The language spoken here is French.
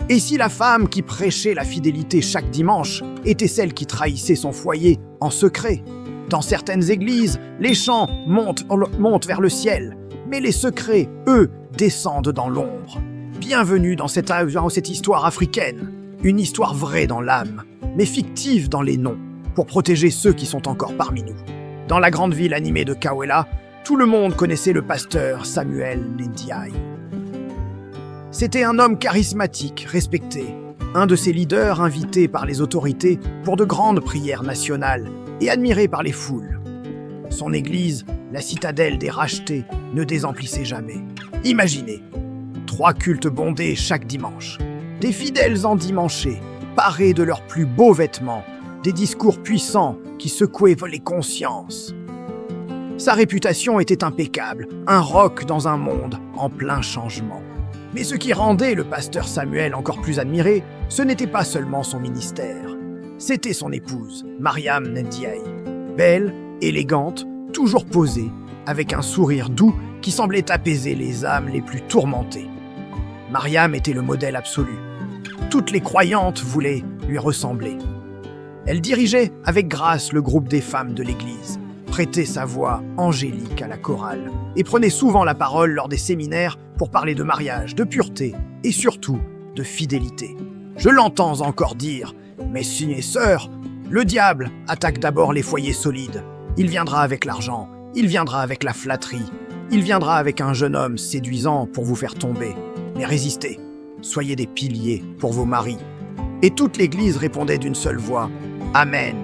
Et si la femme qui prêchait la fidélité chaque dimanche était celle qui trahissait son foyer en secret? Dans certaines églises, les chants montent vers le ciel, mais les secrets, eux, descendent dans l'ombre. Bienvenue dans cette histoire africaine, une histoire vraie dans l'âme, mais fictive dans les noms, pour protéger ceux qui sont encore parmi nous. Dans la grande ville animée de Kawela, tout le monde connaissait le pasteur Samuel Ndiaye. C'était un homme charismatique, respecté, un de ces leaders invités par les autorités pour de grandes prières nationales et admiré par les foules. Son église, la citadelle des rachetés, ne désemplissait jamais. Imaginez, 3 cultes bondés chaque dimanche, des fidèles endimanchés, parés de leurs plus beaux vêtements, des discours puissants qui secouaient les consciences. Sa réputation était impeccable, un roc dans un monde en plein changement. Mais ce qui rendait le pasteur Samuel encore plus admiré, ce n'était pas seulement son ministère. C'était son épouse, Mariam Ndiaye. Belle, élégante, toujours posée, avec un sourire doux qui semblait apaiser les âmes les plus tourmentées. Mariam était le modèle absolu. Toutes les croyantes voulaient lui ressembler. Elle dirigeait avec grâce le groupe des femmes de l'église, prêtait sa voix angélique à la chorale et prenait souvent la parole lors des séminaires pour parler de mariage, de pureté et surtout de fidélité. Je l'entends encore dire « Mes signes et sœurs, le diable attaque d'abord les foyers solides. Il viendra avec l'argent, il viendra avec la flatterie, il viendra avec un jeune homme séduisant pour vous faire tomber. Mais résistez, soyez des piliers pour vos maris. » Et toute l'église répondait d'une seule voix « Amen. »